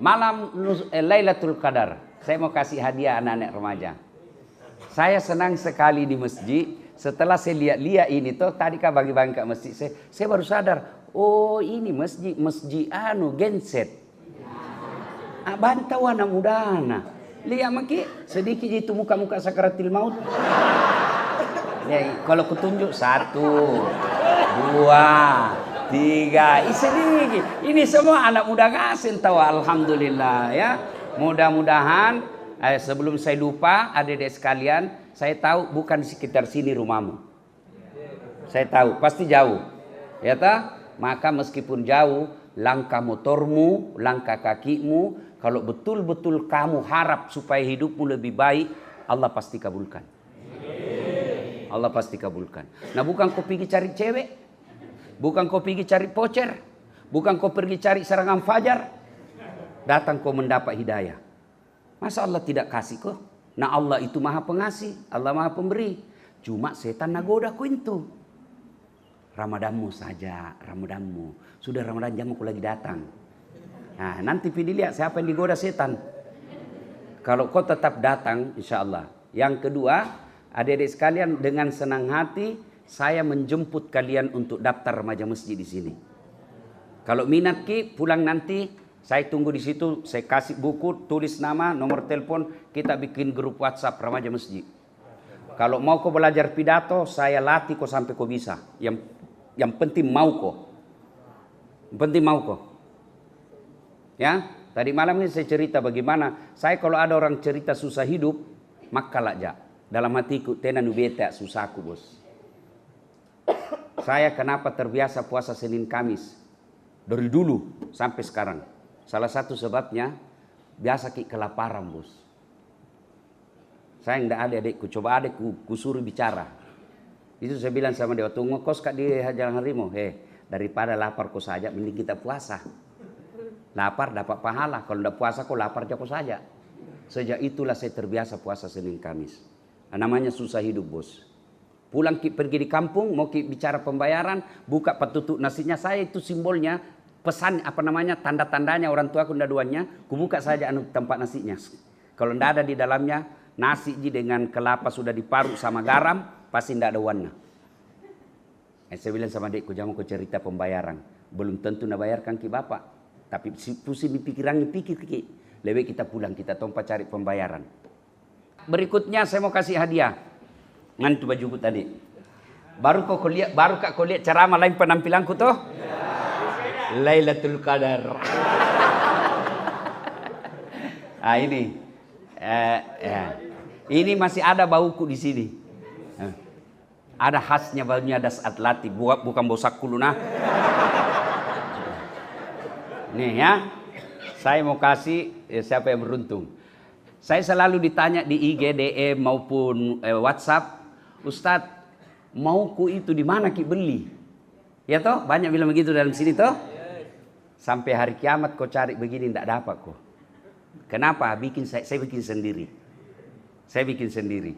Lailatul Qadar. Saya mau kasih hadiah anak-anak remaja. Saya senang sekali di masjid. Setelah saya lihat-lihat ini tuh, tadi kan bagi-bagi ke masjid, saya baru sadar, oh ini masjid genset. Bantau anak muda anak. Lihat maki sedikit itu muka-muka sakaratil maut. Ya, kalau kutunjuk 1, 2, 3, sedikit. Ini semua anak muda ngasin tahu, alhamdulillah ya. Mudah-mudahan sebelum saya lupa, adik-adik sekalian, saya tahu bukan di sekitar sini rumahmu. Saya tahu pasti jauh. Ya ta? Maka meskipun jauh, langkah motormu, langkah kakimu, kalau betul-betul kamu harap supaya hidupmu lebih baik, Allah pasti kabulkan. Allah pasti kabulkan. Nah, bukan kau pergi cari cewek, bukan kau pergi cari pocer, bukan kau pergi cari serangan fajar, datang kau mendapat hidayah. Masa Allah tidak kasih kau? Nah, Allah itu maha pengasih, Allah maha pemberi. Cuma setan nagoda kau itu. Ramadanmu saja, Ramadanmu. Sudah Ramadan jamu kau lagi datang. Nah, nanti pilih lihat siapa yang digoda setan. Kalau kau tetap datang, insya Allah. Yang kedua, adik-adik sekalian, dengan senang hati saya menjemput kalian untuk daftar remaja masjid di sini. Kalau minat ki, pulang nanti saya tunggu di situ. Saya kasih buku, tulis nama, nomor telepon, kita bikin grup WhatsApp remaja masjid. Kalau mau kau belajar pidato, saya latih kau sampai kau bisa. Yang penting mau kau. Yang penting mau kau. Ya, tadi malam ini saya cerita bagaimana saya kalau ada orang cerita susah hidup, maka aja. Dalam hatiku, tenan beta susahku bos. Saya kenapa terbiasa puasa Senin Kamis dari dulu sampai sekarang. Salah satu sebabnya biasa kelaparan bos. Saya tidak ada adikku, coba adikku suruh bicara. Itu saya bilang sama dia, waktu ngekos kak di Jalan Harimau, daripada lapar kau saja, mending kita puasa. Lapar dapat pahala, kalau tidak puasa kau lapar kau saja. Sejak itulah saya terbiasa puasa Senin Kamis. Namanya susah hidup bos. Pulang pergi di kampung, mau bicara pembayaran, buka petutup nasinya, saya itu simbolnya, pesan tanda-tandanya orang tua aku ndaduannya, kubuka saja tempat nasinya. Kalau tidak ada di dalamnya, nasi dengan kelapa sudah diparut sama garam, pasti tidak ada warna. Saya bilang sama adikku, jangan kau cerita pembayaran. Belum tentu nak bayarkan ki bapak. Tapi pusing di pikirannya, pikir. Lebih kita pulang, kita tompa cari pembayaran. Berikutnya saya mau kasih hadiah. Ngantu bajuku tadi. Baru kau lihat ceramah lain penampilanku toh? Lailatul Qadar. Ini. Ini masih ada bauku di sini. Ada khasnya baunya das atlati, bukan bau sakuluna. Nih ya, saya mau kasih siapa yang beruntung. Saya selalu ditanya di IG, DM maupun WhatsApp, Ustadz, mauku itu di mana ki beli? Ya toh, banyak bilang begitu dalam sini toh. Sampai hari kiamat kau cari begini tidak dapat kau. Kenapa? Saya bikin sendiri. Saya bikin sendiri.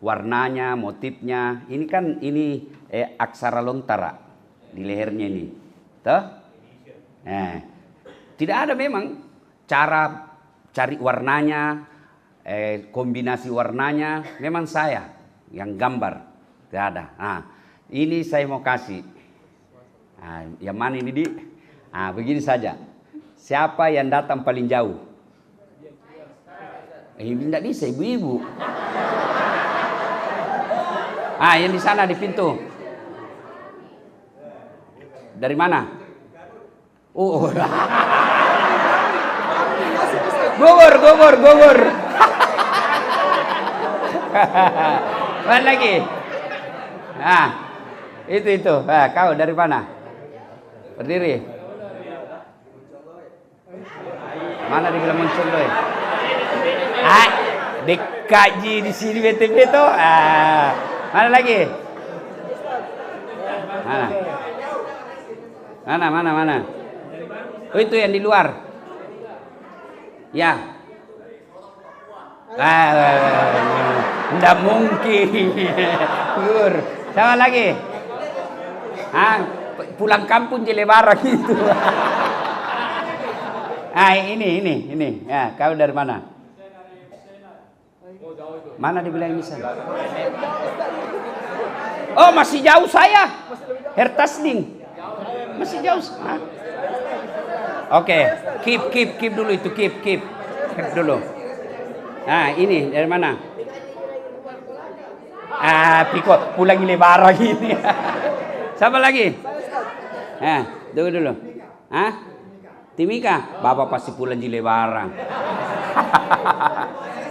Warnanya, motifnya, ini kan aksara lontara di lehernya ini, toh? Tidak ada memang cara cari warnanya, kombinasi warnanya, memang saya yang gambar, tidak ada. Ini saya mau kasih. Yang mana ini di? Begini saja. Siapa yang datang paling jauh? Tidak bisa ibu-ibu. Yang di sana di pintu. Dari mana? Gogor. Mana lagi? Itu. Kau dari mana? Berdiri. Mana dibilang muncul loh? Dikaji di sini BTV tuh. Mana lagi? Mana? Oh, itu yang di luar. Ya. Enggak mungkin. Sama lagi. Pulang kampung je lebaran gitu. Ini. Ya, kau dari mana? Mana dibilang ini sana? Oh, masih jauh saya. Hertasning. Masih jauh. Oke, keep dulu itu, keep dulu. Nah, ini dari mana? Piko pulang lebaran gini. Siapa lagi? Tunggu dulu. Timika, Bapak pasti pulang di lebaran.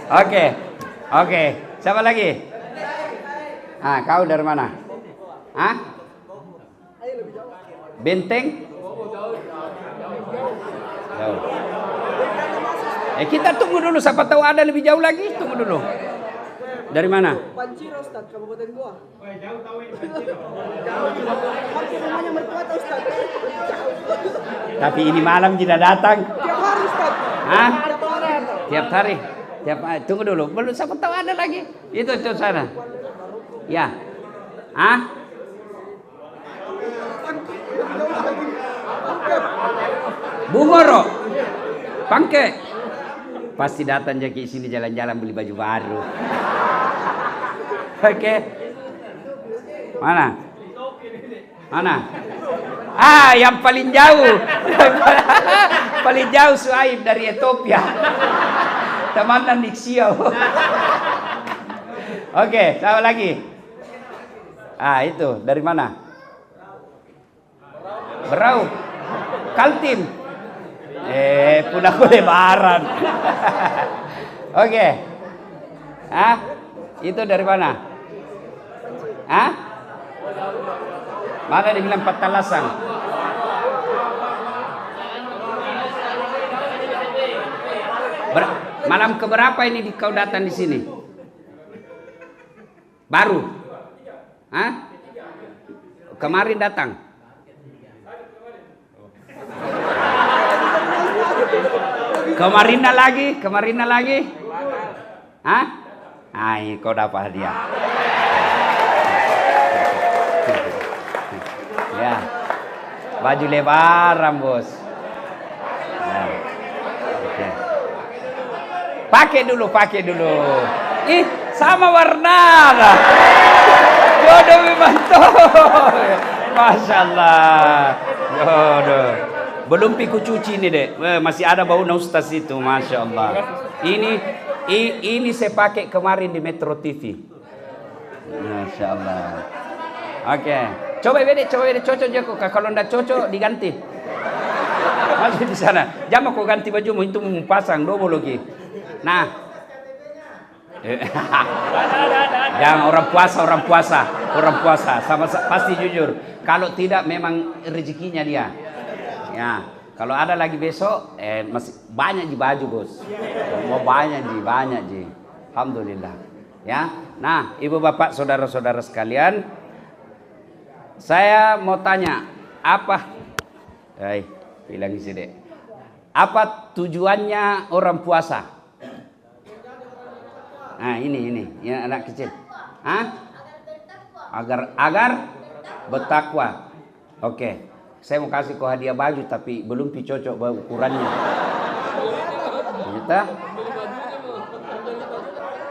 Oke. Siapa lagi? Kau dari mana? Benteng? Jauh. Kita tunggu dulu, siapa tahu ada lebih jauh lagi. Tunggu dulu. Dari mana? Panciro, Ustaz, Kabupaten Goa. Jauh tahu ini Panciro. Hampir rumahnya mertua tahu, Ustaz. Tapi ini malam tidak datang. Tiap hari, Ustaz. Tiap hari. Tunggu dulu. Belum, siapa tahu ada lagi. Itu sana. Ya. Bungoro. Pangke. Pasti datang jadi sini jalan-jalan beli baju baru. Oke. Mana? Yang paling jauh. Paling jauh Suaib dari Ethiopia. Teman Niksio. Oke, siapa lagi? Itu dari mana? Berau. Kaltim. Pulang lebaran. Oke. Itu dari mana? Mana dibilang Petalasang? Malam keberapa ini kau datang di sini? Baru? Kemarin datang? Kemarin lagi? Kau dapat hadiah. Ya, baju lebaran bos. Okay. Pakai dulu. Sama warna. Jodoh membantu. Masya Allah. Jodoh. Belum piku cuci ini dek. Masih ada bau Ustaz itu. Masya Allah. Ini saya pakai kemarin di Metro TV. Masya Allah. Oke. Coba beda cocok je kok. Kalau ndak cocok diganti. Masih di sana. Jangan kau ganti baju itu mau pasang double lagi. Nah. Jangan orang puasa. Sama pasti jujur. Kalau tidak memang rezekinya dia. Ya. Kalau ada lagi besok, masih banyak di baju bos. Mau banyak ji. Alhamdulillah. Ya. Nah, ibu bapak, saudara-saudara sekalian, saya mau tanya, bilang isi dek. Apa tujuannya orang puasa? Nah, ini anak kecil. Agar bertakwa. Oke. Saya mau kasih kau hadiah baju tapi belum cocok ukurannya. Kita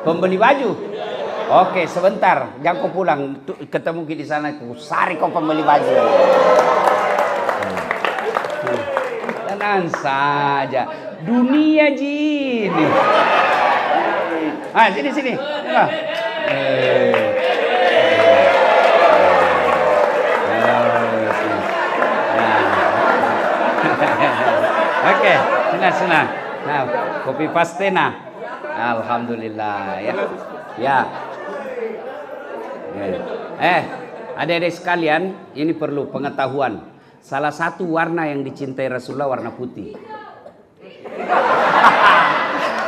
pembeli baju. Oke, sebentar. Jangan kau pulang. Ketemu di sana. Sari kau pembeli baju. Tenang saja. Dunia jini. Sini. Oke, senang. Nah, kopi pastena. Alhamdulillah ya. Adik-adik sekalian, ini perlu pengetahuan. Salah satu warna yang dicintai Rasulullah warna putih.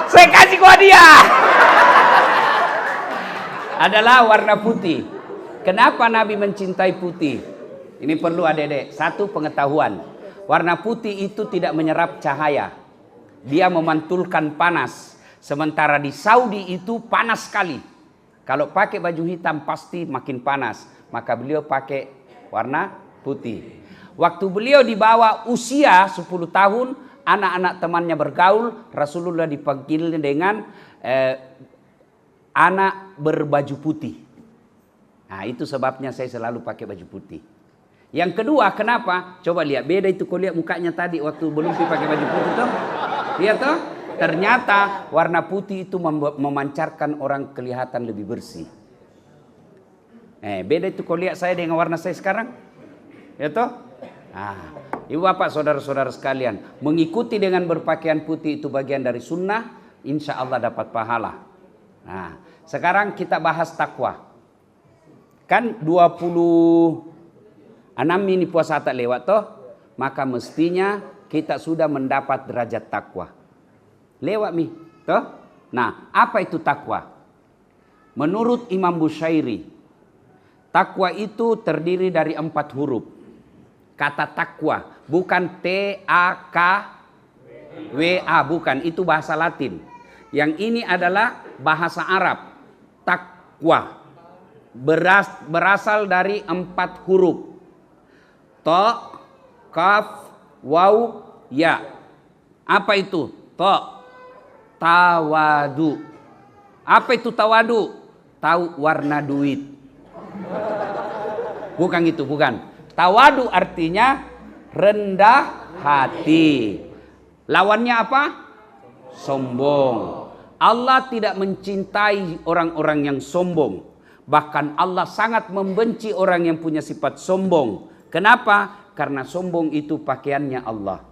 Saya kasih kau hadiah. Adalah warna putih. Kenapa Nabi mencintai putih? Ini perlu adik-adik. Satu, pengetahuan. Warna putih itu tidak menyerap cahaya. Dia memantulkan panas. Sementara di Saudi itu panas sekali. Kalau pakai baju hitam pasti makin panas. Maka beliau pakai warna putih. Waktu beliau dibawa usia 10 tahun, anak-anak temannya bergaul, Rasulullah dipanggil dengan anak berbaju putih. Nah, itu sebabnya saya selalu pakai baju putih. Yang kedua, kenapa? Coba lihat, beda itu kau lihat mukanya tadi waktu belum pakai baju putih tuh. Lihat tuh, ternyata warna putih itu memancarkan orang kelihatan lebih bersih. Beda itu kau lihat saya dengan warna saya sekarang. Ya toh? Ibu bapak saudara-saudara sekalian, mengikuti dengan berpakaian putih itu bagian dari sunnah, insya Allah dapat pahala. Nah, sekarang kita bahas takwa. Kan 26 ini puasa tak lewat toh, maka mestinya kita sudah mendapat derajat takwa. Lewat mi, toh? Nah, apa itu takwa? Menurut Imam Bushairi, takwa itu terdiri dari 4 huruf. Kata takwa, bukan T-A-K-W-A, bukan, itu bahasa Latin. Yang ini adalah bahasa Arab. Takwa berasal dari 4 huruf. Ta, kaf, waw, ya. Apa itu? Ta, tawadu. Apa itu tawadu? Tahu warna duit. Bukan itu, bukan. Tawadu artinya rendah hati. Lawannya apa? Sombong. Allah tidak mencintai orang-orang yang sombong. Bahkan Allah sangat membenci orang yang punya sifat sombong. Kenapa? Karena sombong itu pakaiannya Allah.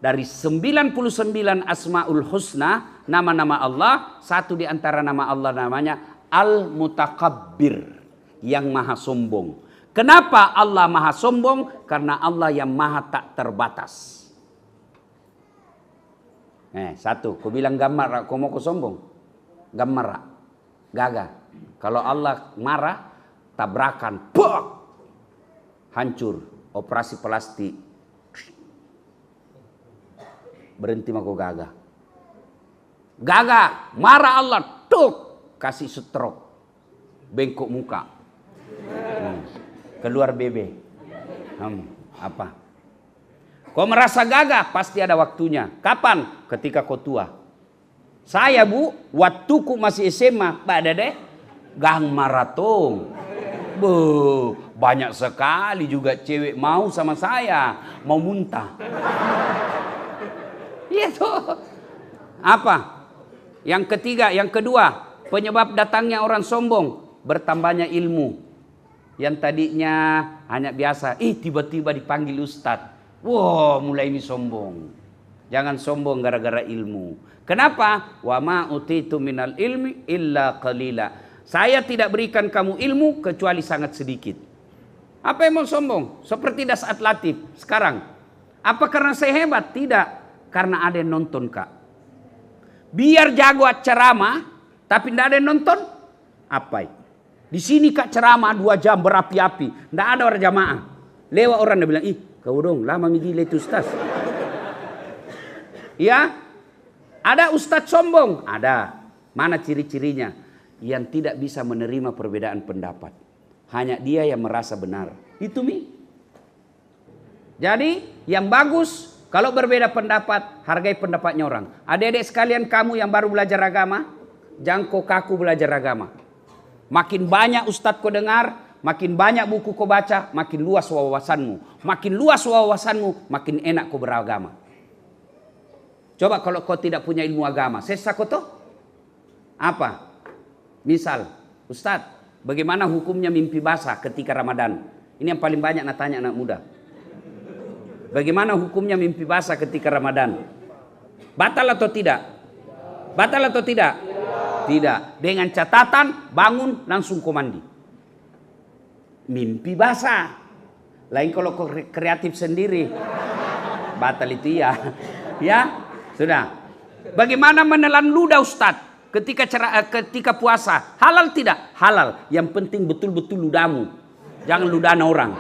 Dari 99 Asmaul Husna, nama-nama Allah, satu di antara nama Allah namanya Al-Mutakabbir, yang maha sombong. Kenapa Allah maha sombong? Karena Allah yang maha tak terbatas. Satu, kau bilang gamar, kau mau kau sombong? Gamar, gagah. Kalau Allah marah, tabrakan, pok, hancur, operasi plastik. Berhenti mah kau gagah. Gagah, marah Allah, tuk, kasih stroke, bengkok muka. Keluar BB. Apa? Kau merasa gagah, pasti ada waktunya. Kapan? Ketika kau tua. Saya bu, waktuku masih SMA, Pak Dede, gang maraton. Banyak sekali juga cewek mau sama saya, mau muntah. Iya tuh. Apa? Yang ketiga, yang kedua, penyebab datangnya orang sombong, bertambahnya ilmu. Yang tadinya hanya biasa, tiba-tiba dipanggil ustadz. Mulai ini sombong. Jangan sombong gara-gara ilmu. Kenapa? Wa ma utitu minal ilmi illa qalila. Saya tidak berikan kamu ilmu kecuali sangat sedikit. Apa yang mau sombong? Seperti Dasat Latif sekarang. Apa karena saya hebat? Tidak. Karena ada yang nonton, Kak. Biar jago ceramah, tapi tidak ada yang nonton. Apa? Di sini Kak ceramah 2 jam berapi-api. Tidak ada orang jamaah. Lewat orang dia bilang, kau dong lama gila itu ustaz. Ya, ada ustaz sombong. Ada. Mana ciri-cirinya? Yang tidak bisa menerima perbedaan pendapat. Hanya dia yang merasa benar. Itu mi. Jadi yang bagus, kalau berbeda pendapat, hargai pendapatnya orang. Adik-adik sekalian kamu yang baru belajar agama, jangan kau kaku belajar agama. Makin banyak ustadz kau dengar, makin banyak buku kau baca, makin luas wawasanmu. Makin luas wawasanmu, makin enak kau beragama. Coba kalau kau tidak punya ilmu agama, sesa kau tuh? Apa? Misal, ustadz, bagaimana hukumnya mimpi basah ketika Ramadan? Ini yang paling banyak tanya anak muda. Bagaimana hukumnya mimpi basah ketika Ramadan? Batal atau tidak? Batal atau tidak? Tidak. Dengan catatan bangun langsung kau mandi. Mimpi basah. Lain kalau kau kreatif sendiri. Batal itu ya. Ya, sudah. Bagaimana menelan ludah Ustadz ketika puasa? Halal tidak? Halal. Yang penting betul-betul ludahmu. Jangan ludahnya orang.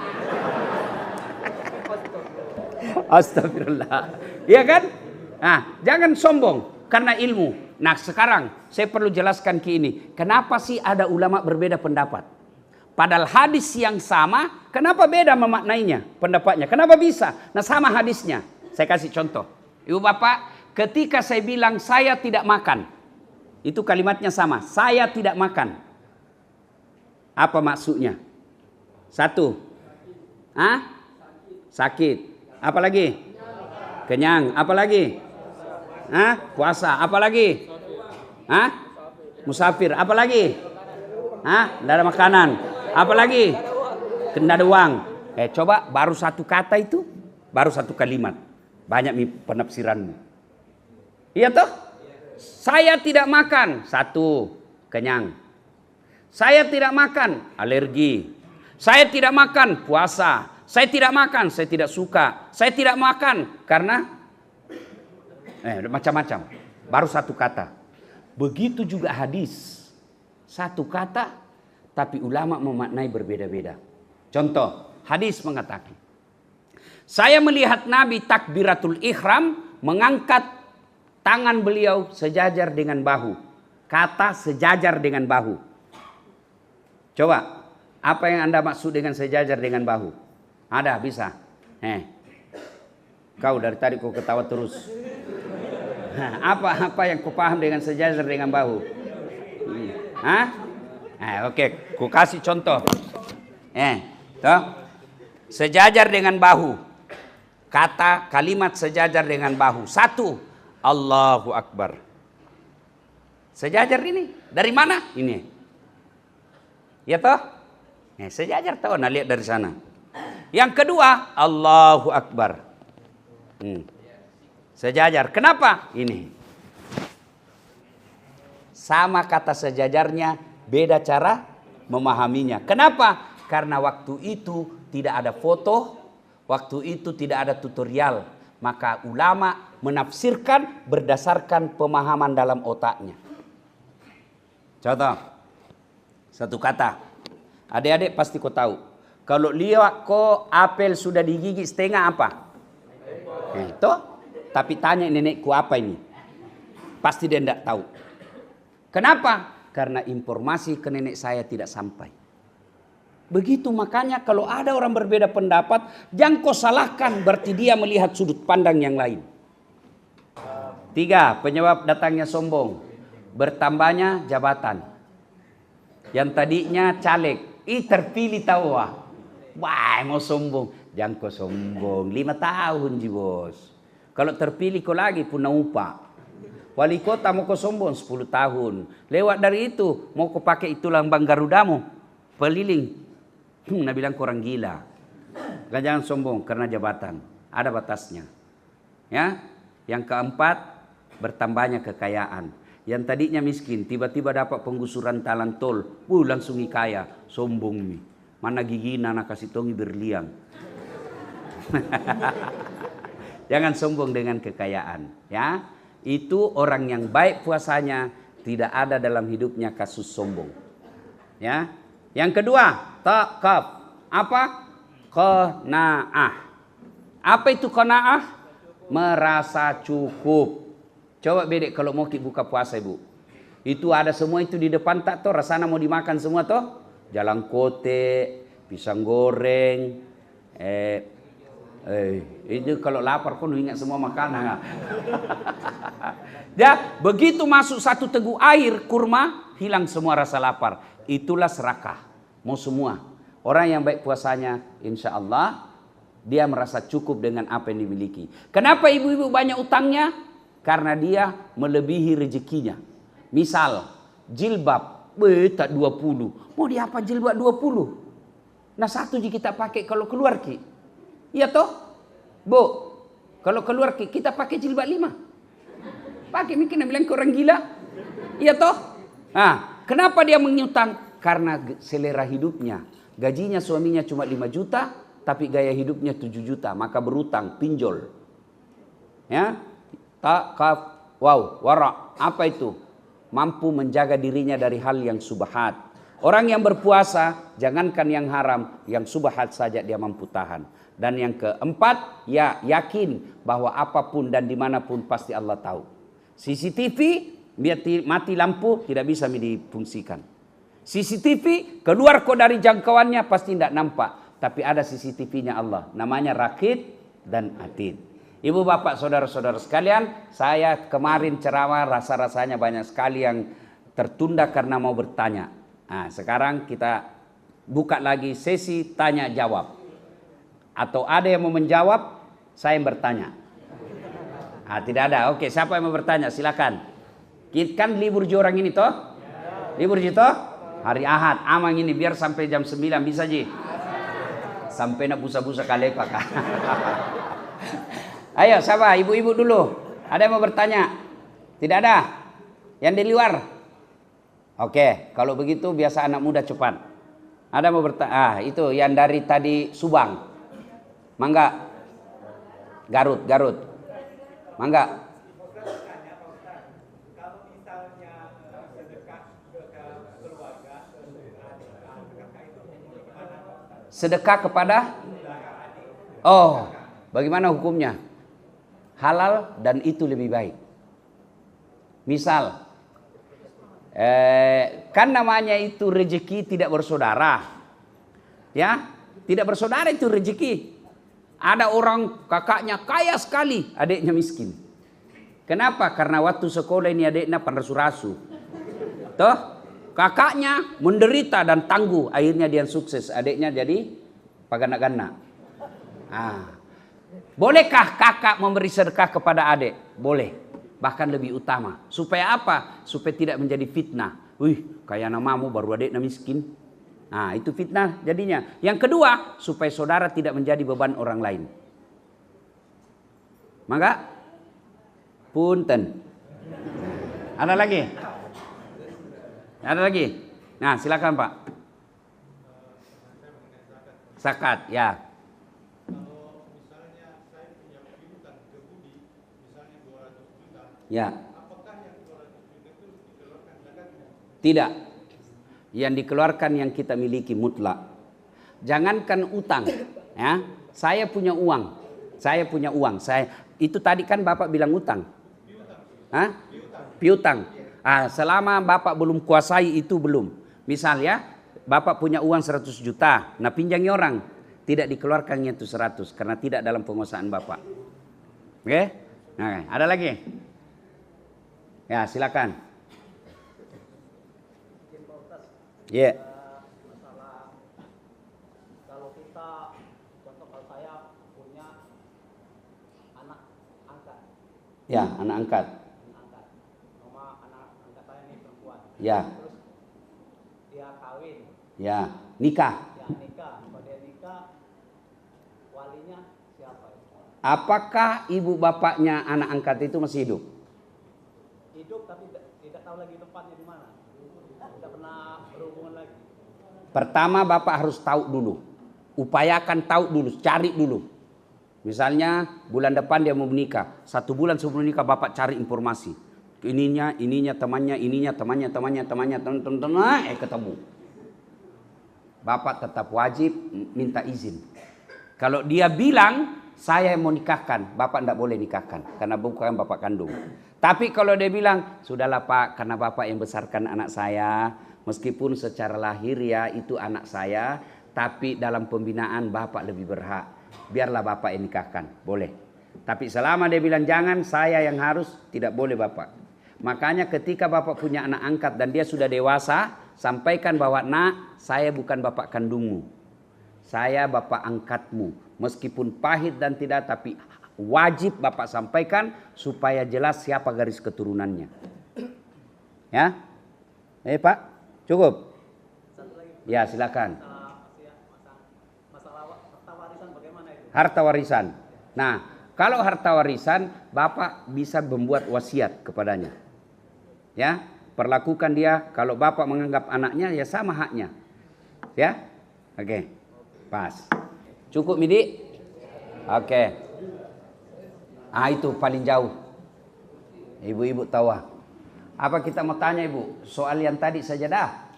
Astagfirullah. Iya kan? Nah, jangan sombong karena ilmu. Nah sekarang saya perlu jelaskan ke ini. Kenapa sih ada ulama berbeda pendapat? Padahal hadis yang sama, kenapa beda memaknainya pendapatnya? Kenapa bisa? Nah sama hadisnya. Saya kasih contoh. Ibu bapak, ketika saya bilang saya tidak makan, itu kalimatnya sama. Saya tidak makan. Apa maksudnya? Satu. Sakit. Apa lagi? Kenyang. Apa lagi? Puasa. Apa lagi? Musafir. Apa lagi? Tidak ada makanan. Apa lagi? Tidak ada uang. Coba baru satu kata itu, baru satu kalimat. Banyak penafsiranmu. Iya toh? Saya tidak makan. Satu, kenyang. Saya tidak makan, alergi. Saya tidak makan, puasa. Saya tidak makan, saya tidak suka. Saya tidak makan karena macam-macam. Baru satu kata. Begitu juga hadis. Satu kata, tapi ulama memaknai berbeda-beda. Contoh, hadis mengatakan, saya melihat Nabi takbiratul ihram mengangkat tangan beliau sejajar dengan bahu. Kata sejajar dengan bahu. Coba, apa yang Anda maksud dengan sejajar dengan bahu? Ada, bisa. Kau dari tadi kau ketawa terus. Apa yang kau paham dengan sejajar dengan bahu? Oke, kau kasih contoh. Toh? Sejajar dengan bahu. Kata kalimat sejajar dengan bahu. Satu, Allahu Akbar. Sejajar ini dari mana? Ini. Ya toh? Sejajar tahu, nah lihat dari sana. Yang kedua, Allahu Akbar. Sejajar. Kenapa? Ini. Sama kata sejajarnya, beda cara memahaminya. Kenapa? Karena waktu itu tidak ada foto, waktu itu tidak ada tutorial. Maka ulama menafsirkan berdasarkan pemahaman dalam otaknya. Contoh, satu kata. Adik-adik pasti kau tahu. Kalau lihat kok apel sudah digigit setengah apa? Itu. Tapi tanya nenekku apa ini? Pasti dia tidak tahu. Kenapa? Karena informasi ke nenek saya tidak sampai. Begitu makanya kalau ada orang berbeda pendapat, jangan kau salahkan, berarti dia melihat sudut pandang yang lain. 3. Penyebab datangnya sombong. Bertambahnya jabatan. Yang tadinya caleg, terpilih tahu wah. Wah, mau sombong. Jangan kau sombong. 5 tahun ji bos. Kalau terpilih kau lagi pun upah. Wali kota mau kau sombong 10 tahun. Lewat dari itu mau kau pakai itu lambang Garudamu. Peliling. Nah bilang kurang gila. Jangan sombong karena jabatan. Ada batasnya. Ya. Yang keempat, bertambahnya kekayaan. Yang tadinya miskin, tiba-tiba dapat penggusuran talang tol. Langsung kaya. Sombong nih. Mana gigina nak kasih tongi berliang. Jangan sombong dengan kekayaan. Ya. Itu orang yang baik puasanya, tidak ada dalam hidupnya kasus sombong. Ya. Yang kedua, takaf. Apa? Qanaah. Apa itu qanaah? Merasa cukup. Coba bedek kalau mau buka puasa ibu. Itu ada semua itu di depan tak toh, rasanya mau dimakan semua toh. Jalan kote, pisang goreng, itu kalau lapar pun ingat semua makanan. Ya, begitu masuk satu teguk air kurma, hilang semua rasa lapar. Itulah serakah. Mau semua. Orang yang baik puasanya, insya Allah dia merasa cukup dengan apa yang dimiliki. Kenapa ibu-ibu banyak utangnya? Karena dia melebihi rezekinya. Misal, jilbab, tak 20. Mau dia apa jilbab 20? Nah satu je kita pakai kalau keluar ki. Iya toh? Bu, kalau keluar ki, kita pakai jilbab 5. Pakai mungkin bilang ke orang gila. Iya toh? Nah, kenapa dia mengutang? Karena selera hidupnya. Gajinya suaminya cuma 5 juta, tapi gaya hidupnya 7 juta. Maka berutang, pinjol. Ya, takaf, wara. Apa itu? Mampu menjaga dirinya dari hal yang subhat. Orang yang berpuasa, jangankan yang haram, yang subhat saja dia mampu tahan. Dan yang keempat, ya yakin bahwa apapun dan dimanapun pasti Allah tahu. CCTV, mati lampu tidak bisa difungsikan. CCTV, keluar kok dari jangkauannya pasti tidak nampak. Tapi ada CCTV-nya Allah. Namanya Raqib dan Atid. Ibu bapak saudara-saudara sekalian, saya kemarin ceramah rasa-rasanya banyak sekali yang tertunda karena mau bertanya. Nah, sekarang kita buka lagi sesi tanya jawab. Atau ada yang mau menjawab, saya yang bertanya. Ah, tidak ada. Oke, siapa yang mau bertanya? Silakan. Kan libur orang ini toh? Libur toh? Hari Ahad, amang ini biar sampai jam 9 bisa ji. Sampai nak busa-busa kalepak. Ayo, siapa? Ibu-ibu dulu. Ada yang mau bertanya? Tidak ada? Yang di luar? Oke, kalau begitu biasa anak muda cepat. Ada yang mau bertanya? Ah, itu yang dari tadi Subang. Mangga. Garut. Mangga. Sedekah kepada? Oh, bagaimana hukumnya? Halal dan itu lebih baik. Misal, kan namanya itu rezeki tidak bersaudara, ya, tidak bersaudara itu rezeki. Ada orang kakaknya kaya sekali, adiknya miskin. Kenapa? Karena waktu sekolah ini adiknya panrasu-rasu, toh kakaknya menderita dan tangguh, akhirnya dia sukses, adiknya jadi pagana-gana. Bolehkah kakak memberi sedekah kepada adik? Boleh. Bahkan lebih utama. Supaya apa? Supaya tidak menjadi fitnah. Wih, kayak namamu baru adiknya miskin. Nah, itu fitnah jadinya. Yang kedua, supaya saudara tidak menjadi beban orang lain. Maka, punten. Ada lagi? Ada lagi? Nah, silakan Pak. Zakat, ya. Ya. Tidak. Yang dikeluarkan yang kita miliki mutlak. Jangankan utang, ya. Saya punya uang. Itu tadi kan Bapak bilang utang. Hah? Piutang. Selama Bapak belum kuasai itu belum. Misalnya Bapak punya uang 100 juta, nah pinjangi orang, tidak dikeluarkannya itu 100 karena tidak dalam penguasaan Bapak. Oke? Nah, ada lagi? Ya, silakan. Ya. Yeah. Masalah kalau kita, contoh kalau saya punya anak angkat. Ya, anak angkat. Sama anak angkat saya ini perempuan. Ya. Terus dia kawin. Ya, nikah. Ya, nikah. Kalau dia nikah, walinya siapa? Apakah ibu bapaknya anak angkat itu masih hidup? Hidup tapi tidak tahu lagi tempatnya di mana. Tidak pernah berhubungan lagi. Pertama Bapak harus tahu dulu. Upayakan tahu dulu, cari dulu. Misalnya bulan depan dia mau menikah. 1 bulan sebelum nikah Bapak cari informasi. Ininya, temannya, ketemu. Bapak tetap wajib minta izin. Kalau dia bilang, saya mau nikahkan, Bapak tidak boleh nikahkan. Karena bukan Bapak kandung. Tapi kalau dia bilang, sudahlah Pak, karena Bapak yang besarkan anak saya, meskipun secara lahir ya itu anak saya, tapi dalam pembinaan Bapak lebih berhak. Biarlah Bapak yang nikahkan, boleh. Tapi selama dia bilang jangan, saya yang harus, tidak boleh Bapak. Makanya ketika Bapak punya anak angkat dan dia sudah dewasa, sampaikan bahwa nak, saya bukan Bapak kandungmu. Saya Bapak angkatmu. Meskipun pahit dan tidak, tapi wajib Bapak sampaikan supaya jelas siapa garis keturunannya. Ya? Pak, cukup? Ya, silakan. Masalah harta warisan bagaimana itu? Harta warisan. Nah, kalau harta warisan, Bapak bisa membuat wasiat kepadanya. Ya, perlakukan dia, kalau Bapak menganggap anaknya, ya sama haknya. Ya? Oke. Pas. Cukup, Midi? Oke. Itu paling jauh. Ibu-ibu tahu. Apa kita mau tanya Ibu? Soal yang tadi saja dah.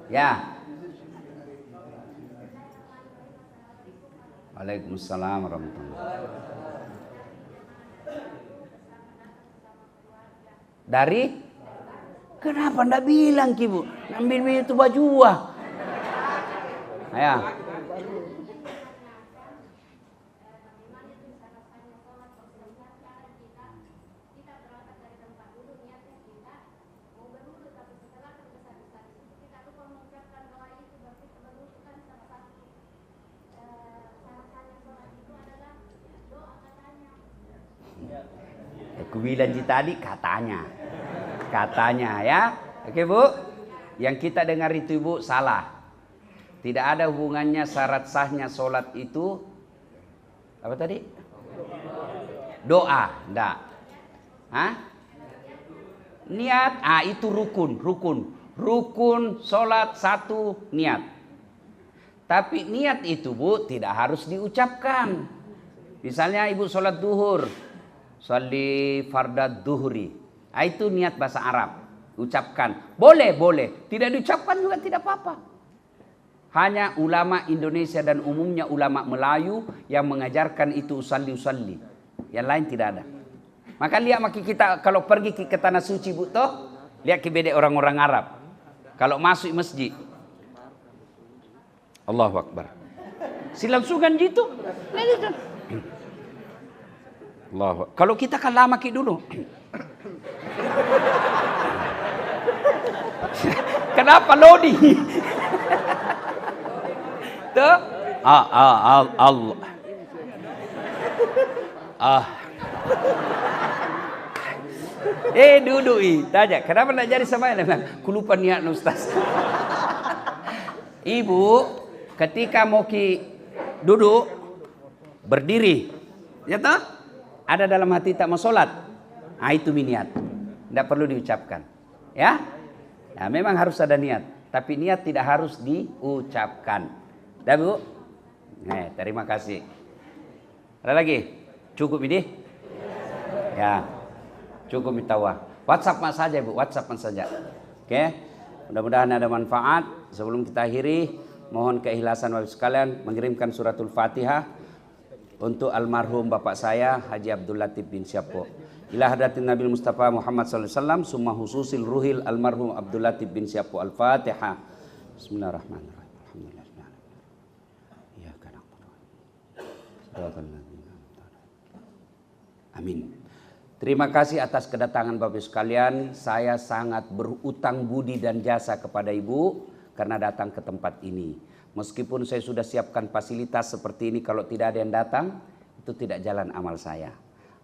Ya. Waalaikumsalam warahmatullahi wabarakatuh. Dari? Kenapa ndak bilang Ibu? Ambil itu baju Ya. Aku bilang tadi katanya ya. Oke Bu, yang kita dengar itu Ibu salah. Tidak ada hubungannya syarat sahnya sholat itu apa tadi? Doa, enggak. Hah? Niat, itu rukun. Rukun sholat satu niat. Tapi niat itu Bu tidak harus diucapkan. Misalnya Ibu sholat duhur, sholli fardad duhri. Itu niat bahasa Arab. Ucapkan. Boleh. Tidak diucapkan juga tidak apa-apa. Hanya ulama Indonesia dan umumnya ulama Melayu yang mengajarkan itu usalli. Yang lain tidak ada. Maka lihat kita kalau pergi ke tanah suci Bu toh, lihat ke beda orang-orang Arab. Kalau masuk masjid, Allahu Akbar. Silangsungan gitu. Allahu. Kalau kita kan lama dulu. Kenapa Lodi? Tuh. Allah. Duduk tanya, kenapa nak jadi sama ini? Kulupa niat Ustaz. Ibu, ketika mau duduk, berdiri, ya toh? Ada dalam hati tak mau sholat, itu niat, tidak perlu diucapkan, ya. Nah, memang harus ada niat, tapi niat tidak harus diucapkan. Dah Bu? Terima kasih. Ada lagi? Cukup ini? Ya, cukup mitawa. WhatsApp saja Bu, WhatsApp saja. Oke, mudah-mudahan ada manfaat. Sebelum kita akhiri, mohon keikhlasan Bapak sekalian mengirimkan suratul Fatihah untuk almarhum bapak saya Haji Abdul Latif bin Syapo. Ila hadratin Nabi Mustafa Muhammad sallallahu alaihi wasallam summa hususil ruhil almarhum Abdul Latif bin Syapo. Al-Fatihah. Bismillahirrahmanirrahim. Alhamdulillah. Iyyaka na'budu wa iyyaka nasta'in. Amin. Terima kasih atas kedatangan Bapak sekalian. Saya sangat berutang budi dan jasa kepada Ibu karena datang ke tempat ini. Meskipun saya sudah siapkan fasilitas seperti ini, kalau tidak ada yang datang, itu tidak jalan amal saya.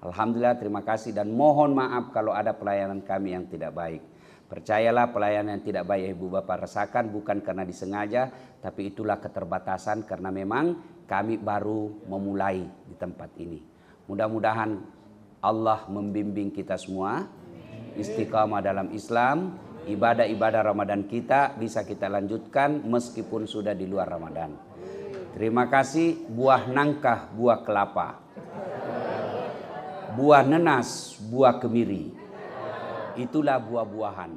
Alhamdulillah, terima kasih dan mohon maaf kalau ada pelayanan kami yang tidak baik. Percayalah, pelayanan yang tidak baik Ibu Bapak rasakan bukan karena disengaja, tapi itulah keterbatasan karena memang kami baru memulai di tempat ini. Mudah-mudahan Allah membimbing kita semua istiqamah dalam Islam. Ibadah-ibadah Ramadan kita bisa kita lanjutkan meskipun sudah di luar Ramadan. Terima kasih. Buah nangka, buah kelapa, buah nenas, buah kemiri. Itulah buah-buahan.